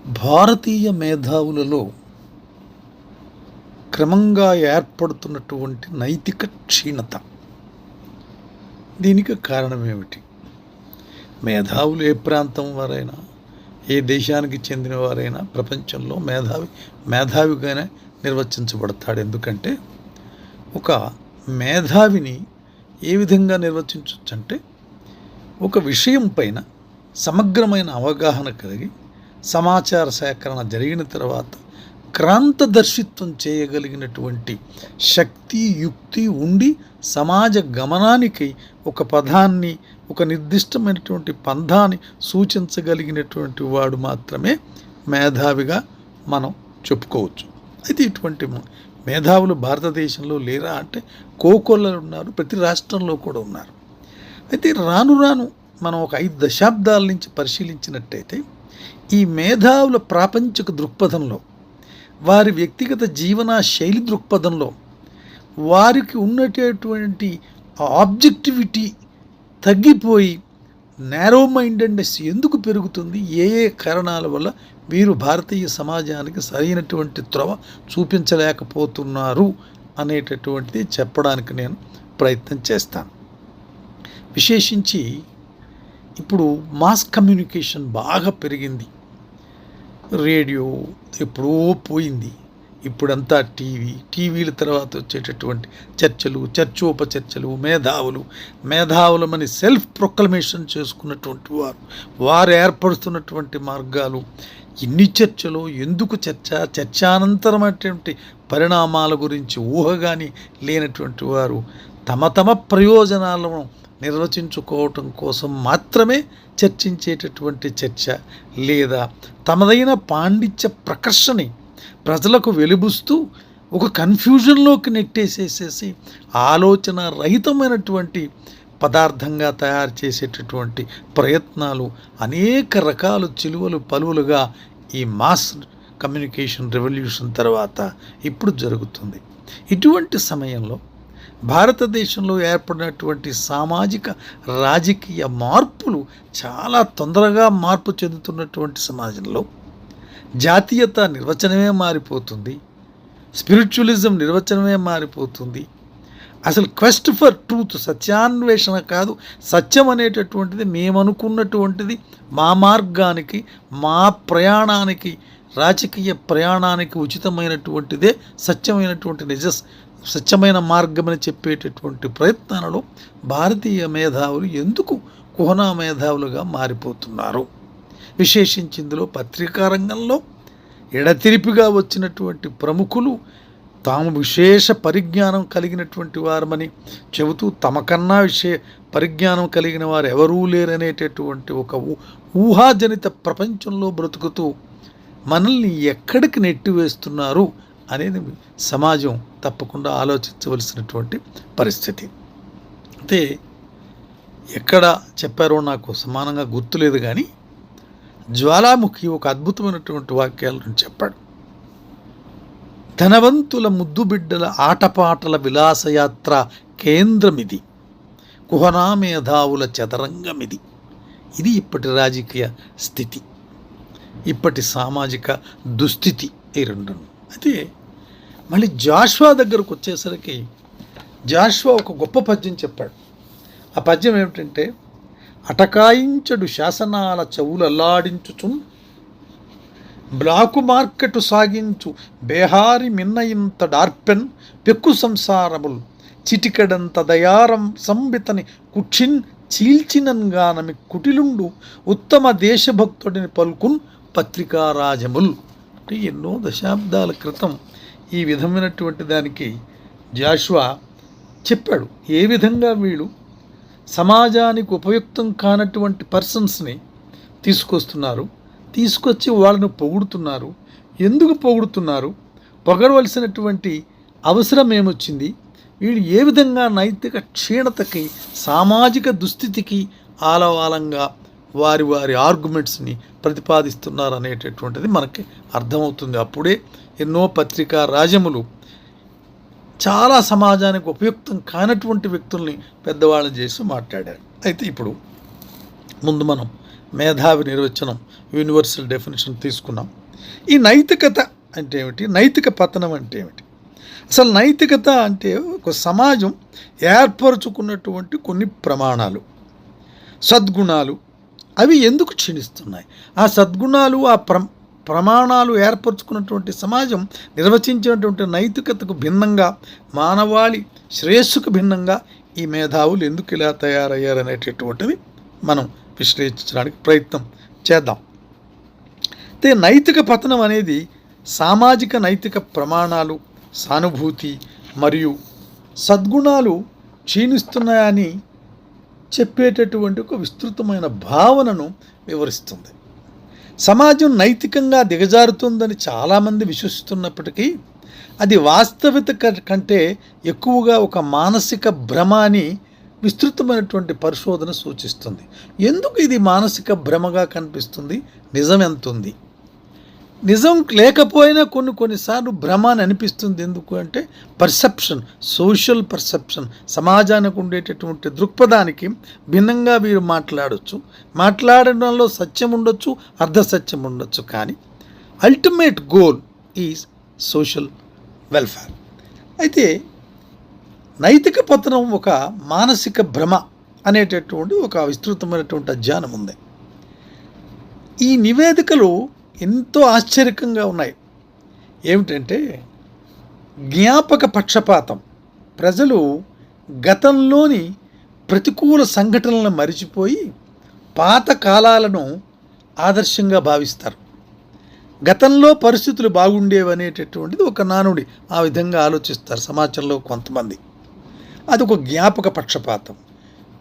భారతీయ మేధావులలో క్రమంగా ఏర్పడుతున్నటువంటి నైతిక క్షీణత. దీనికి కారణం ఏమిటి? మేధావులు ఏ ప్రాంతం వారైనా, ఏ దేశానికి చెందిన వారైనా ప్రపంచంలో మేధావిగానే నిర్వచించబడతాడు. ఎందుకంటే ఒక మేధావిని ఏ విధంగా నిర్వచించవచ్చు అంటే, ఒక విషయం పైన సమగ్రమైన అవగాహన కలిగి సమాచార సేకరణ జరిగిన తర్వాత క్రాంతదర్శిత్వం చేయగలిగినటువంటి శక్తి, యుక్తి ఉండి సమాజ గమనానికి ఒక పదాన్ని, ఒక నిర్దిష్టమైనటువంటి పంథాన్ని సూచించగలిగినటువంటి వాడు మాత్రమే మేధావిగా మనం చెప్పుకోవచ్చు. అయితే ఇటువంటి మేధావులు భారతదేశంలో లేరా అంటే కోకొల్లలు ఉన్నారు, ప్రతి రాష్ట్రంలో కూడా ఉన్నారు. అయితే రాను రాను మనం ఒక 5 దశాబ్దాల నుంచి పరిశీలించినట్టయితే ఈ మేధావుల ప్రాపంచిక దృక్పథంలో, వారి వ్యక్తిగత జీవన శైలి దృక్పథంలో వారికి ఉన్నటువంటి ఆబ్జెక్టివిటీ తగ్గిపోయి నేరో మైండెడ్నెస్ ఎందుకు పెరుగుతుంది, ఏ ఏ కారణాల వల్ల వీరు భారతీయ సమాజానికి సరైనటువంటి త్రోవ చూపించలేకపోతున్నారు అనేటటువంటిది చెప్పడానికి నేను ప్రయత్నం చేస్తాను. విశేషించి ఇప్పుడు మాస్ కమ్యూనికేషన్ బాగా పెరిగింది. రేడియో ఎప్పుడో పోయింది, ఇప్పుడంతా టీవీల తర్వాత వచ్చేటటువంటి చర్చలు, చర్చోపచర్చలు, మేధావులమని సెల్ఫ్ ప్రొక్లమేషన్ చేసుకున్నటువంటి వారు ఏర్పడుతున్నటువంటి మార్గాలు, ఇన్ని చర్చలు ఎందుకు చర్చానంతరమైనటువంటి పరిణామాల గురించి ఊహగాని లేనటువంటి వారు తమ ప్రయోజనాలను నిర్వచించుకోవటం కోసం మాత్రమే చర్చించేటటువంటి చర్చ, లేదా తమదైన పాండిత్య ప్రకర్షని ప్రజలకు వెలుబుస్తూ ఒక కన్ఫ్యూజన్లోకి నెట్టేసేసేసి ఆలోచన రహితమైనటువంటి పదార్థంగా తయారు చేసేటటువంటి ప్రయత్నాలు అనేక రకాల చిలువలు పలువులుగా ఈ మాస్ కమ్యూనికేషన్ రెవల్యూషన్ తర్వాత ఇప్పుడు జరుగుతుంది. ఇటువంటి సమయంలో భారతదేశంలో ఏర్పడినటువంటి సామాజిక రాజకీయ మార్పులు చాలా తొందరగా మార్పు చెందుతున్నటువంటి సమాజంలో జాతీయత నిర్వచనమే మారిపోతుంది, స్పిరిచువలిజం నిర్వచనమే మారిపోతుంది. అసలు క్వెస్ట్ ఫర్ ట్రూత్, సత్యాన్వేషణ కాదు, సత్యం అనేటటువంటిది మేమనుకున్నటువంటిది మా మార్గానికి, మా ప్రయాణానికి, రాజకీయ ప్రయాణానికి ఉచితమైనటువంటిదే సత్యమైన మార్గం అని చెప్పేటటువంటి ప్రయత్నాలలో భారతీయ మేధావులు ఎందుకు కుహనా మేధావులుగా మారిపోతున్నారు? విశేషించి ఇందులో పత్రికా రంగంలో ఎడతెరిపిగా వచ్చినటువంటి ప్రముఖులు తాము విశేష పరిజ్ఞానం కలిగినటువంటి వారమని చెబుతూ తమకన్నా పరిజ్ఞానం కలిగిన వారు ఎవరూ లేరనేటటువంటి ఒక ఊహాజనిత ప్రపంచంలో బ్రతుకుతూ మనల్ని ఎక్కడికి నెట్టివేస్తున్నారు అనేది సమాజం తప్పకుండా ఆలోచించవలసినటువంటి పరిస్థితి. అయితే ఎక్కడ చెప్పారో నాకు సమానంగా గుర్తులేదు, కానీ జ్వాలాముఖి ఒక అద్భుతమైనటువంటి వాక్యాలను చెప్పాడు. ధనవంతుల ముద్దుబిడ్డల ఆటపాటల విలాసయాత్ర కేంద్రమిది, కుహనా మేధావుల చదరంగమిది. ఇది ఇప్పటి రాజకీయ స్థితి, ఇప్పటి సామాజిక దుస్థితి, ఈ రెండు. అయితే మళ్ళీ జాషువా దగ్గరకు వచ్చేసరికి జాషువా ఒక గొప్ప పద్యం చెప్పాడు. ఆ పద్యం ఏమిటంటే, అటకాయించడు శాసనాల చెవులల్లాడించుచున్ బ్లాకు మార్కెటు సాగించు బేహారి మిన్నయింత డార్పెన్ పెక్కు సంసారముల్ చిటికెడంత దయారం సంబితని కుక్షిన్ చీల్చినంగానమి కుటిలుండు ఉత్తమ దేశభక్తుడిని పలుకున్ పత్రికారాజముల్. అంటే ఎన్నో దశాబ్దాల క్రితం ఈ విధమైనటువంటి దానికి జాషువా చెప్పాడు. ఏ విధంగా వీళ్ళు సమాజానికి ఉపయుక్తం కానటువంటి పర్సన్స్ని తీసుకొచ్చి వాళ్ళను పొగుడుతున్నారు. ఎందుకు పొగుడుతున్నారు? పొగడవలసినటువంటి అవసరం ఏమొచ్చింది? వీళ్ళు ఏ విధంగా నైతిక క్షీణతకి, సామాజిక దుస్థితికి ఆలవాలంగా వారి ఆర్గ్యుమెంట్స్ని ప్రతిపాదిస్తున్నారు అనేటటువంటిది మనకి అర్థమవుతుంది. అప్పుడే ఎన్నో పత్రికా రాజములు చాలా సమాజానికి ఉపయుక్తం కానటువంటి వ్యక్తుల్ని పెద్దవాళ్ళని చేసి మాట్లాడారు. అయితే ఇప్పుడు ముందు మనం మేధావి నిర్వచనం, యూనివర్సల్ డెఫినేషన్ తీసుకున్నాం. ఈ నైతికత అంటే ఏమిటి, నైతిక పతనం అంటే ఏమిటి? అసలు నైతికత అంటే ఒక సమాజం ఏర్పరచుకున్నటువంటి కొన్ని ప్రమాణాలు, సద్గుణాలు, అవి ఎందుకు క్షీణిస్తున్నాయి? ఆ సద్గుణాలు, ఆ ప్రమాణాలు ఏర్పరచుకున్నటువంటి సమాజం నిర్వచించినటువంటి నైతికతకు భిన్నంగా, మానవాళి శ్రేయస్సుకు భిన్నంగా ఈ మేధావులు ఎందుకు ఇలా తయారయ్యారనేటటువంటిది మనం విశ్లేషించడానికి ప్రయత్నం చేద్దాం. అయితే నైతిక పతనం అనేది సామాజిక నైతిక ప్రమాణాలు, సానుభూతి మరియు సద్గుణాలు క్షీణిస్తున్నాయని చెప్పేటటువంటి ఒక విస్తృతమైన భావనను వివరిస్తుంది. సమాజం నైతికంగా దిగజారుతుందని చాలామంది విశ్వసిస్తున్నప్పటికీ అది వాస్తవికత కంటే ఎక్కువగా ఒక మానసిక భ్రమ అని విస్తృతమైనటువంటి పరిశోధన సూచిస్తుంది. ఎందుకు ఇది మానసిక భ్రమగా కనిపిస్తుంది? నిజం ఎంత ఉంది? నిజం లేకపోయినా కొన్నిసార్లు భ్రమ అని అనిపిస్తుంది. ఎందుకు అంటే పర్సెప్షన్, సోషల్ పర్సెప్షన్, సమాజానికి ఉండేటటువంటి దృక్పథానికి భిన్నంగా వీరు మాట్లాడవచ్చు. మాట్లాడడంలో సత్యం ఉండొచ్చు, అర్ధసత్యం ఉండొచ్చు, కానీ ultimate goal is social welfare. అయితే నైతిక పతనం ఒక మానసిక భ్రమ అనేటటువంటి ఒక విస్తృతమైనటువంటి అధ్యయనం ఉంది. ఈ నివేదికలు ఎంతో ఆశ్చర్యకంగా ఉన్నాయి. ఏమిటంటే జ్ఞాపక పక్షపాతం. ప్రజలు గతంలోని ప్రతికూల సంఘటనలను మరిచిపోయి పాత కాలాలను ఆదర్శంగా భావిస్తారు. గతంలో పరిస్థితులు బాగుండేవి అనేటటువంటిది ఒక నానుడి, ఆ విధంగా ఆలోచిస్తారు సమాజంలో కొంతమంది. అది ఒక జ్ఞాపక పక్షపాతం.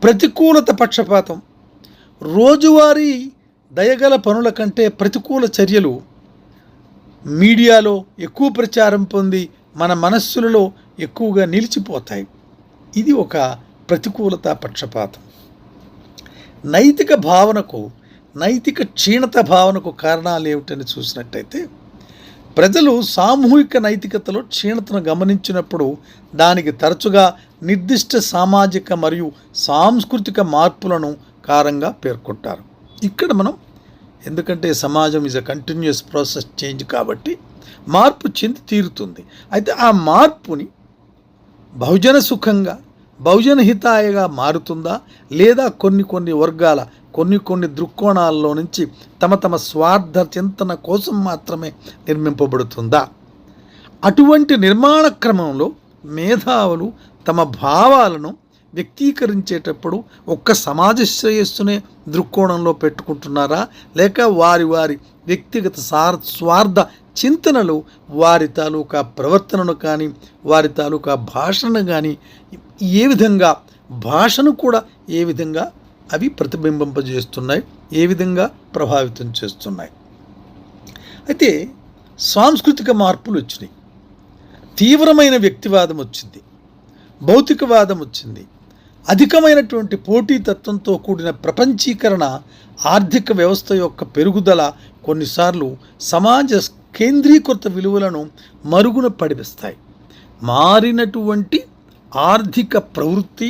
ప్రతికూలత పక్షపాతం. రోజువారీ దయగల పనుల కంటే ప్రతికూల చర్యలు మీడియాలో ఎక్కువ ప్రచారం పొంది మన మనస్సులలో ఎక్కువగా నిలిచిపోతాయి. ఇది ఒక ప్రతికూలత పక్షపాతం. నైతిక భావనకు, నైతిక క్షీణత భావనకు కారణాలు ఏమిటని చూసినట్టయితే, ప్రజలు సామూహిక నైతికతలో క్షీణతను గమనించినప్పుడు దానికి తరచుగా నిర్దిష్ట సామాజిక మరియు సాంస్కృతిక మార్పులను కారణంగా పేర్కొంటారు. ఇక్కడ మనం, ఎందుకంటే సమాజం is a continuous process change కాబట్టి మార్పు చెంది తీరుతుంది. అయితే ఆ మార్పుని బహుజన సుఖంగా, బహుజన హితాయగా మారుతుందా, లేదా కొన్ని వర్గాల కొన్ని దృక్కోణాల్లో నుంచి తమ స్వార్థ చింతన కోసం మాత్రమే నిర్మింపబడుతుందా? అటువంటి నిర్మాణ క్రమంలో మేధావులు తమ భావాలను వ్యక్తీకరించేటప్పుడు ఒక్క సమాజ శ్రేయస్సునే దృక్కోణంలో పెట్టుకుంటున్నారా, లేక వారి వ్యక్తిగత స్వార్థ చింతనలు వారి తాలూకా ప్రవర్తనను కానీ, వారి తాలూకా భాషను కానీ ఏ విధంగా, భాషను కూడా ఏ విధంగా అవి ప్రతిబింబింపజేస్తున్నాయి, ఏ విధంగా ప్రభావితం చేస్తున్నాయి? అయితే సాంస్కృతిక మార్పులు వచ్చినాయి. తీవ్రమైన వ్యక్తివాదం వచ్చింది, భౌతికవాదం వచ్చింది, అధికమైనటువంటి పోటీతత్వంతో కూడిన ప్రపంచీకరణ, ఆర్థిక వ్యవస్థ యొక్క పెరుగుదల కొన్నిసార్లు సమాజ కేంద్రీకృత విలువలను మరుగున పడివేస్తాయి. మారినటువంటి ఆర్థిక ప్రవృత్తి,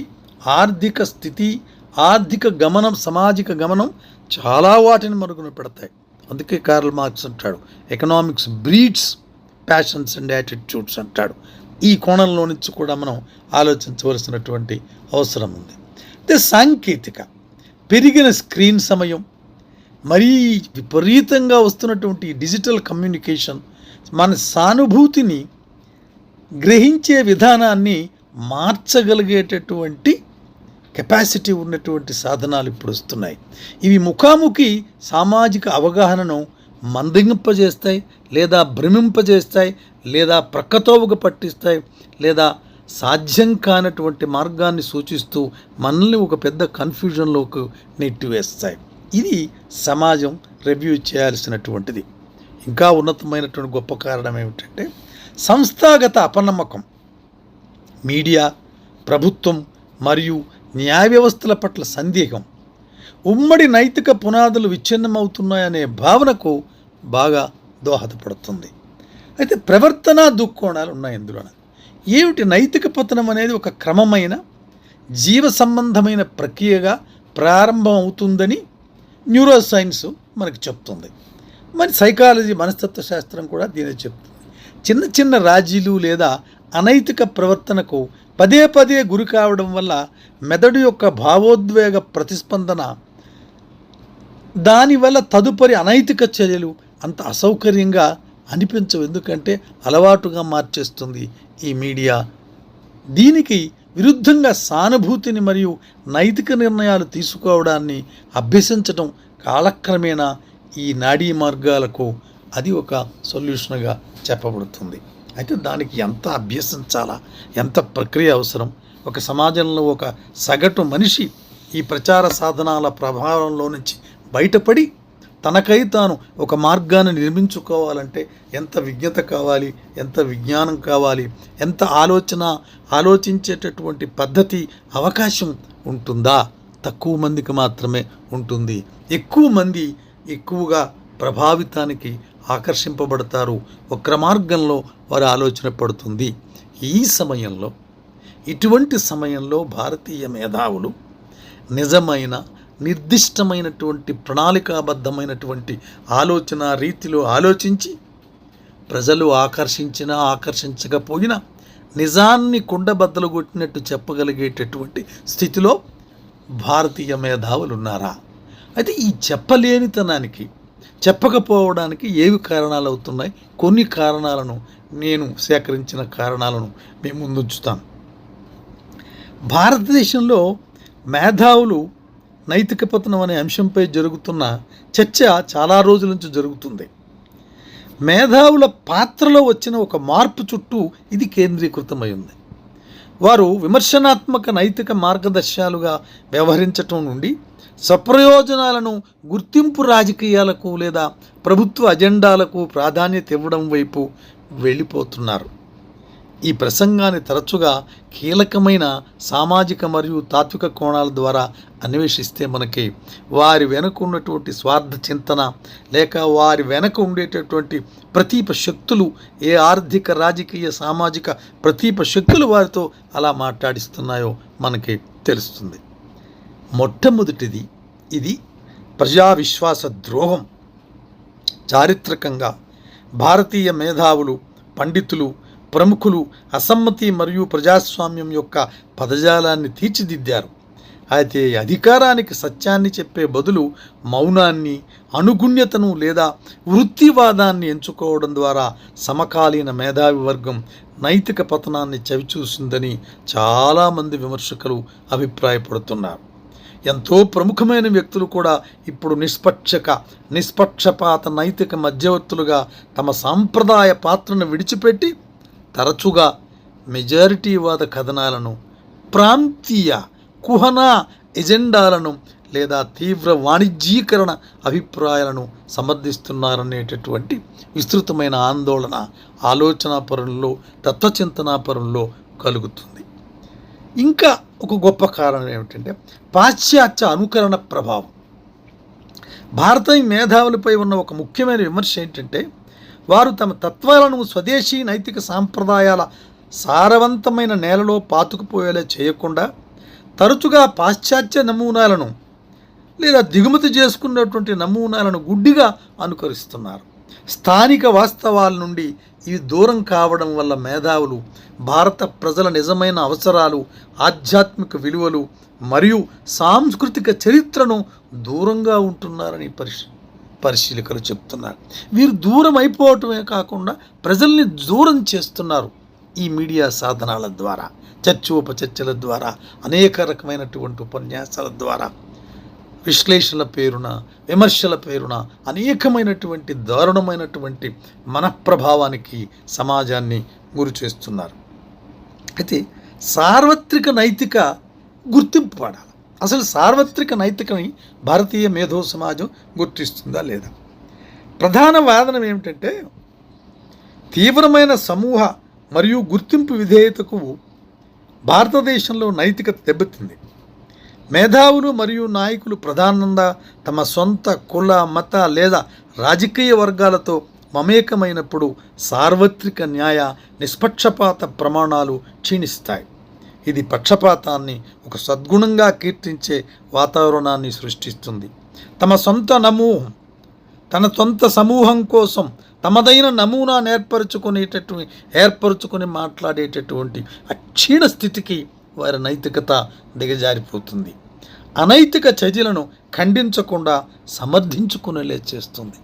ఆర్థిక స్థితి, ఆర్థిక గమనం, సామాజిక గమనం చాలా వాటిని మరుగున పెడతాయి. అందుకే కార్ల్ మార్క్స్ అంటాడు, economics breeds passions and attitudes అంటాడు. ఈ కోణంలో నుంచి కూడా మనం ఆలోచించవలసినటువంటి అవసరం ఉంది. అయితే సాంకేతిక పెరిగిన స్క్రీన్ సమయం, మరీ విపరీతంగా వస్తున్నటువంటి డిజిటల్ కమ్యూనికేషన్ మన సానుభూతిని గ్రహించే విధానాన్ని మార్చగలిగేటటువంటి కెపాసిటీ ఉన్నటువంటి సాధనాలు ఇప్పుడు వస్తున్నాయి. ఇవి ముఖాముఖి సామాజిక అవగాహనను మందగింపజేస్తాయి, లేదా భ్రమింపజేస్తాయి, లేదా ప్రక్కతోవగా పట్టిస్తాయి, లేదా సాధ్యం కానటువంటి మార్గాన్ని సూచిస్తూ మనల్ని ఒక పెద్ద కన్ఫ్యూజన్లోకి నెట్టివేస్తాయి. ఇది సమాజం రివ్యూ చేయాల్సినటువంటిది. ఇంకా ఉన్నతమైనటువంటి గొప్ప కారణం ఏమిటంటే సంస్థాగత అపనమ్మకం. మీడియా, ప్రభుత్వం మరియు న్యాయ వ్యవస్థల పట్ల సందేహం ఉమ్మడి నైతిక పునాదులు విచ్ఛిన్నమవుతున్నాయనే భావనకు బాగా దోహదపడుతుంది. అయితే ప్రవర్తన దృక్కోణాలు ఉన్నాయి ఇందులో. ఏమిటి నైతిక పతనం అనేది? ఒక క్రమమైన జీవ సంబంధమైన ప్రక్రియగా ప్రారంభం అవుతుందని న్యూరో సైన్స్ మనకి చెప్తుంది. మరి సైకాలజీ, మనస్తత్వ శాస్త్రం కూడా దీనే చెప్తుంది. చిన్న చిన్న రాజీలు లేదా అనైతిక ప్రవర్తనకు పదే పదే గురి కావడం వల్ల మెదడు యొక్క భావోద్వేగ ప్రతిస్పందన, దానివల్ల తదుపరి అనైతిక చర్యలు అంత అసౌకర్యంగా అనిపించవు. ఎందుకంటే అలవాటుగా మార్చేస్తుంది ఈ మీడియా. దీనికి విరుద్ధంగా సానుభూతిని మరియు నైతిక నిర్ణయాలు తీసుకోవడాన్ని అభ్యసించడం కాలక్రమేణా ఈ నాడీ మార్గాలకు అది ఒక సొల్యూషన్గా చెప్పబడుతుంది. అయితే దానికి ఎంత అభ్యసించాలా, ఎంత ప్రక్రియ అవసరం? ఒక సమాజంలో ఒక సగటు మనిషి ఈ ప్రచార సాధనాల ప్రభావంలో నుంచి బయటపడి తనకై తాను ఒక మార్గాన్ని నిర్మించుకోవాలంటే ఎంత విజ్ఞత కావాలి, ఎంత విజ్ఞానం కావాలి, ఎంత ఆలోచించేటటువంటి పద్ధతి, అవకాశం ఉంటుందా? తక్కువ మందికి మాత్రమే ఉంటుంది. ఎక్కువ మంది ఎక్కువగా ప్రభావితానికి ఆకర్షింపబడతారు. వక్ర మార్గంలో వారి ఆలోచన పడుతుంది. ఇటువంటి సమయంలో భారతీయ మేధావులు నిజమైన నిర్దిష్టమైనటువంటి ప్రణాళికాబద్ధమైనటువంటి ఆలోచన రీతిలో ఆలోచించి ప్రజలు ఆకర్షించినా ఆకర్షించకపోయినా నిజాన్ని కుండబద్దలు కొట్టినట్టు చెప్పగలిగేటటువంటి స్థితిలో భారతీయ మేధావులు ఉన్నారా? అయితే ఈ చెప్పలేనితనానికి, చెప్పకపోవడానికి ఏవి కారణాలు అవుతున్నాయి? కొన్ని కారణాలను నేను సేకరించిన కారణాలను మేము ముందుంచుతాను. భారతదేశంలో మేధావులు నైతిక పతనం అనే అంశంపై జరుగుతున్న చర్చ చాలా రోజుల నుంచి జరుగుతుంది. మేధావుల పాత్రలో వచ్చిన ఒక మార్పు చుట్టూ ఇది కేంద్రీకృతమై ఉంది. వారు విమర్శనాత్మక నైతిక మార్గదర్శకాలుగా వ్యవహరించటం నుండి స్వప్రయోజనాలను గుర్తింపు రాజకీయాలకు లేదా ప్రభుత్వ అజెండాలకు ప్రాధాన్యత ఇవ్వడం వైపు వెళ్ళిపోతున్నారు. ఈ ప్రసంగాన్ని తరచుగా కీలకమైన సామాజిక మరియు తాత్విక కోణాల ద్వారా అన్వేషిస్తే మనకి వారి వెనుక ఉన్నటువంటి స్వార్థ చింతన, లేక వారి వెనుక ఉండేటటువంటి ప్రతీప శక్తులు, ఏ ఆర్థిక, రాజకీయ, సామాజిక ప్రతీప శక్తులు వారితో అలా మాట్లాడిస్తున్నాయో మనకి తెలుస్తుంది. మొట్టమొదటిది, ఇది ప్రజా విశ్వాస ద్రోహం. చారిత్రకంగా భారతీయ మేధావులు, పండితులు, ప్రముఖులు అసమ్మతి మరియు ప్రజాస్వామ్యం యొక్క పదజాలాన్ని తీర్చిదిద్దారు. అయితే అధికారానికి సత్యాన్ని చెప్పే బదులు మౌనాన్ని, అనుగుణ్యతను లేదా వృత్తివాదాన్ని ఎంచుకోవడం ద్వారా సమకాలీన మేధావి వర్గం నైతిక పతనాన్ని చవిచూసిందని చాలామంది విమర్శకులు అభిప్రాయపడుతున్నారు. ఎంతో ప్రముఖమైన వ్యక్తులు కూడా ఇప్పుడు నిష్పక్షపాత నైతిక మధ్యవర్తులుగా తమ సాంప్రదాయ పాత్రను విడిచిపెట్టి తరచుగా మెజారిటీవాద కథనాలను, ప్రాంతీయ కుహనా ఎజెండాలను లేదా తీవ్ర వాణిజ్యీకరణ అభిప్రాయాలను సమర్థిస్తున్నారనేటటువంటి విస్తృతమైన ఆందోళన ఆలోచనాపరుల్లో, తత్వచింతనాపరుల్లో కలుగుతుంది. ఇంకా ఒక గొప్ప కారణం ఏమిటంటే పాశ్చాత్య అనుకరణ ప్రభావం. భారతీయ మేధావులపై ఉన్న ఒక ముఖ్యమైన విమర్శ ఏంటంటే వారు తమ తత్వాలను స్వదేశీ నైతిక సాంప్రదాయాల సారవంతమైన నేలలో పాతుకుపోయేలా చేయకుండా తరచుగా పాశ్చాత్య నమూనాలను లేదా దిగుమతి చేసుకున్నటువంటి నమూనాలను గుడ్డిగా అనుకరిస్తున్నారు. స్థానిక వాస్తవాల నుండి ఇవి దూరం కావడం వల్ల మేధావులు భారత ప్రజల నిజమైన అవసరాలు, ఆధ్యాత్మిక విలువలు మరియు సాంస్కృతిక చరిత్రను దూరంగా ఉంటున్నారని పరిశీలకులు చెప్తున్నారు. వీరు దూరం అయిపోవటమే కాకుండా ప్రజల్ని దూరం చేస్తున్నారు. ఈ మీడియా సాధనాల ద్వారా, చర్చోపచర్చల ద్వారా, అనేక రకమైనటువంటి ఉపన్యాసాల ద్వారా, విశ్లేషణల పేరున, విమర్శల పేరున అనేకమైనటువంటి దారుణమైనటువంటి మనఃప్రభావానికి సమాజాన్ని గురి చేస్తున్నారు. అయితే సార్వత్రిక నైతిక గుర్తింపు పడాలి. అసలు సార్వత్రిక నైతికని భారతీయ మేధో సమాజం గుర్తిస్తుందా లేదా? ప్రధాన వాదన ఏమిటంటే తీవ్రమైన సమూహ మరియు గుర్తింపు విధేయతకు భారతదేశంలో నైతికత దెబ్బతింది. మేధావులు మరియు నాయకులు ప్రధానంగా తమ సొంత కుల, మత లేదా రాజకీయ వర్గాలతో మమేకమైనప్పుడు సార్వత్రిక న్యాయ, నిష్పక్షపాత ప్రమాణాలు క్షీణిస్తాయి. ఇది పక్షపాతాన్ని ఒక సద్గుణంగా కీర్తించే వాతావరణాన్ని సృష్టిస్తుంది. తమ సొంత తన సొంత సమూహం కోసం తమదైన నమూనా ఏర్పరచుకొని మాట్లాడేటటువంటి అక్షీణ స్థితికి వారి నైతికత దిగజారిపోతుంది. అనైతిక చర్యలను ఖండించకుండా సమర్థించుకునేలా చేస్తుంది.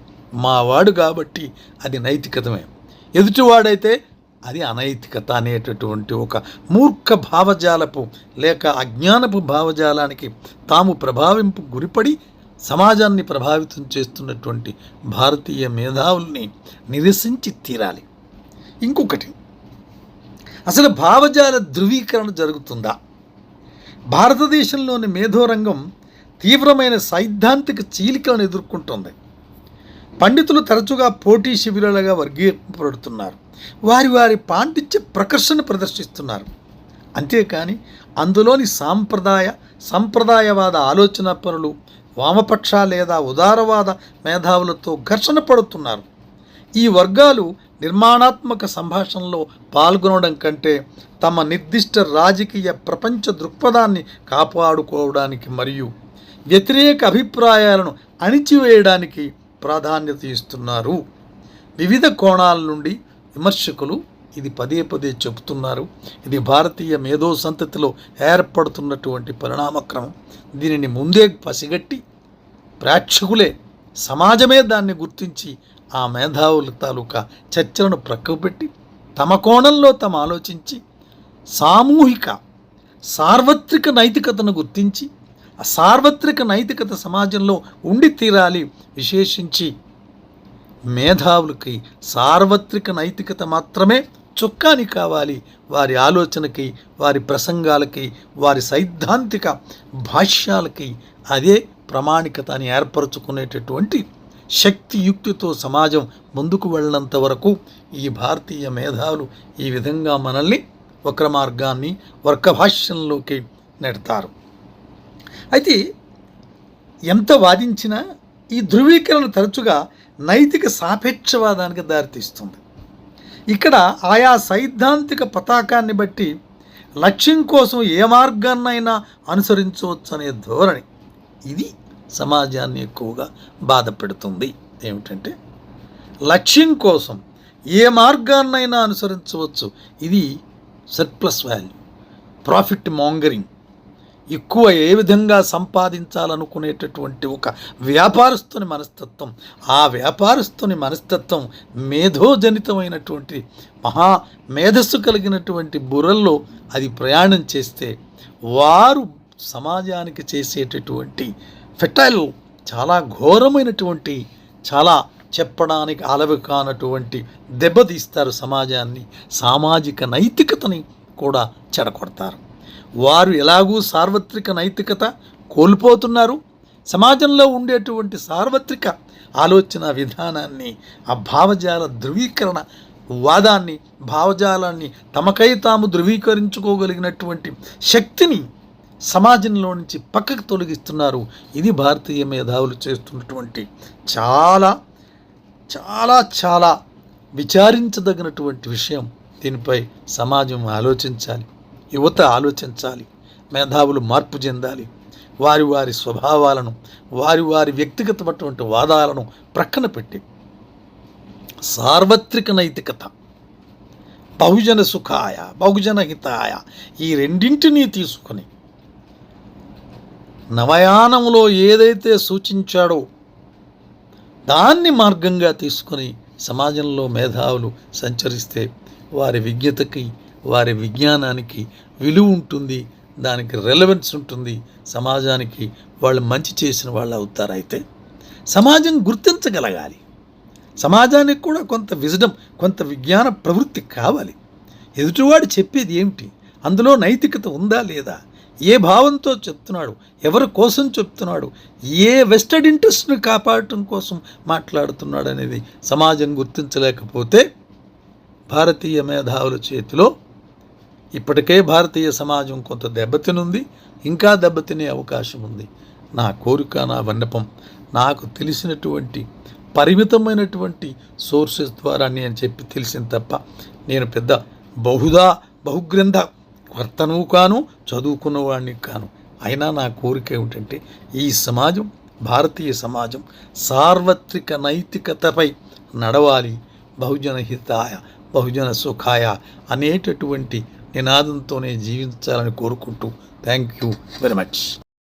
మావాడు కాబట్టి అది నైతికతమే, ఎదుటివాడైతే అది అనైతికత అనేటటువంటి ఒక మూర్ఖ భావజాలపు లేక అజ్ఞానపు భావజాలానికి తాము ప్రభావింపు గురిపడి సమాజాన్ని ప్రభావితం చేస్తున్నటువంటి భారతీయ మేధావుల్ని నిరసించి తీరాలి. ఇంకొకటి, అసలు భావజాల ధృవీకరణ జరుగుతుందా? భారతదేశంలోని మేధోరంగం తీవ్రమైన సైద్ధాంతిక చీలికలను ఎదుర్కొంటుంది. పండితులు తరచుగా పోటీ శిబిరాలుగా వర్గీకరింపబడుతున్నారు. వారి పాండిత్య ప్రకర్షణ ప్రదర్శిస్తున్నారు. అంతేకాని అందులోని సంప్రదాయవాద ఆలోచన పరులు వామపక్ష లేదా ఉదారవాద మేధావులతో ఘర్షణ పడుతున్నారు. ఈ వర్గాలు నిర్మాణాత్మక సంభాషణలో పాల్గొనడం కంటే తమ నిర్దిష్ట రాజకీయ ప్రపంచ దృక్పథాన్ని కాపాడుకోవడానికి మరియు వ్యతిరేక అభిప్రాయాలను అణిచివేయడానికి ప్రాధాన్యత ఇస్తున్నారు. వివిధ కోణాల నుండి విమర్శకులు ఇది పదే చెబుతున్నారు. ఇది భారతీయ మేధో సంతతిలో ఏర్పడుతున్నటువంటి పరిణామక్రమం. దీనిని ముందే పసిగట్టి ప్రేక్షకులే, సమాజమే దాన్ని గుర్తించి ఆ మేధావుల తాలూకా చర్చలను ప్రక్కపెట్టి తమ కోణంలో ఆలోచించి సార్వత్రిక నైతికతను గుర్తించి ఆ సార్వత్రిక నైతికత సమాజంలో ఉండి తీరాలి. విశేషించి మేధావులకి సార్వత్రిక నైతికత మాత్రమే చొక్కాని కావాలి. వారి ఆలోచనకి, వారి ప్రసంగాలకి, వారి సైద్ధాంతిక భాష్యాలకి అదే ప్రామాణికత అని ఏర్పరచుకునేటటువంటి శక్తియుక్తితో సమాజం ముందుకు వెళ్ళినంత వరకు ఈ భారతీయ మేధావులు ఈ విధంగా మనల్ని వక్ర మార్గాన్ని వర్గభాష్యంలోకి నెడతారు. అయితే ఎంత వాదించినా ఈ ధృవీకరణ తరచుగా నైతిక సాపేక్షవాదానికి దారితీస్తుంది. ఇక్కడ ఆయా సైద్ధాంతిక పతాకాన్ని బట్టి లక్ష్యం కోసం ఏ మార్గాన్నైనా అనుసరించవచ్చు అనే ధోరణి, ఇది సమాజాన్ని ఎక్కువగా బాధ పెడుతుంది. ఏమిటంటే లక్ష్యం కోసం ఏ మార్గాన్నైనా అనుసరించవచ్చు, ఇది సర్ప్లస్ వాల్యూ, ప్రాఫిట్ మాంగరింగ్, ఎక్కువ ఏ విధంగా సంపాదించాలనుకునేటటువంటి ఒక వ్యాపారస్తుని మనస్తత్వం. ఆ వ్యాపారస్తుని మనస్తత్వం మేధోజనితమైనటువంటి మేధస్సు కలిగినటువంటి బుర్రల్లో అది ప్రయాణం చేస్తే వారు సమాజానికి చేసేటటువంటి ఫెటైల్ చాలా ఘోరమైనటువంటి, చాలా చెప్పడానికి అలవి కానటువంటి దెబ్బతీస్తారు. సమాజాన్ని, సామాజిక నైతికతని కూడా చెడగొడతారు. వారు ఎలాగూ సార్వత్రిక నైతికత కోల్పోతున్నారు. సమాజంలో ఉండేటువంటి సార్వత్రిక ఆలోచన విధానాన్ని, ఆ భావజాల ధృవీకరణ వాదాన్ని, భావజాలాన్ని తమకై తాము ధృవీకరించుకోగలిగినటువంటి శక్తిని సమాజంలో నుంచి పక్కకు తొలగిస్తున్నారు. ఇది భారతీయ మేధావులు చేస్తున్నటువంటి చాలా చాలా చాలా విచారించదగినటువంటి విషయం. దీనిపై సమాజం ఆలోచించాలి, యువత ఆలోచించాలి, మేధావులు మార్పు చెందాలి. వారి స్వభావాలను, వారి వ్యక్తిగతమైనటువంటి వాదాలను ప్రక్కన పెట్టి సార్వత్రిక నైతికత, బహుజన సుఖాయ, బహుజన హితాయ, ఈ రెండింటినీ తీసుకొని నవయానంలో ఏదైతే సూచించాడో దాన్ని మార్గంగా తీసుకొని సమాజంలో మేధావులు సంచరిస్తే వారి విజ్ఞతకి, వారి విజ్ఞానానికి విలువ ఉంటుంది, దానికి రెలవెన్స్ ఉంటుంది, సమాజానికి వాళ్ళు మంచి చేసిన వాళ్ళు అవుతారు. అయితే సమాజం గుర్తించగలగాలి. సమాజానికి కూడా కొంత విజ్డమ్, కొంత విజ్ఞాన ప్రవృత్తి కావాలి. ఎదుటివాడు చెప్పేది ఏమిటి, అందులో నైతికత ఉందా లేదా, ఏ భావంతో చెప్తున్నాడు, ఎవరి కోసం చెప్తున్నాడు, ఏ వెస్టెడ్ ఇంట్రెస్ట్ని కాపాడటం కోసం మాట్లాడుతున్నాడు అనేది సమాజం గుర్తించలేకపోతే భారతీయ మేధావుల చేతిలో ఇప్పటికే భారతీయ సమాజం కొంత దెబ్బతినుంది, ఇంకా దెబ్బతినే అవకాశం ఉంది. నా కోరిక, నా విన్నపం, నాకు తెలిసినటువంటి పరిమితమైనటువంటి సోర్సెస్ ద్వారా నేను చెప్పి తెలిసిన తప్ప నేను పెద్ద బహుగ్రంథ కర్తను కాను, చదువుకున్నవాడిని కాను. అయినా నా కోరిక ఏమిటంటే ఈ సమాజం భారతీయ సమాజం సార్వత్రిక నైతికతపై నడవాలి, బహుజన హితాయ బహుజన సుఖాయ అనేటటువంటి నినాదంతోనే జీవించాలని కోరుకుంటూ థ్యాంక్ యూ వెరీ మచ్.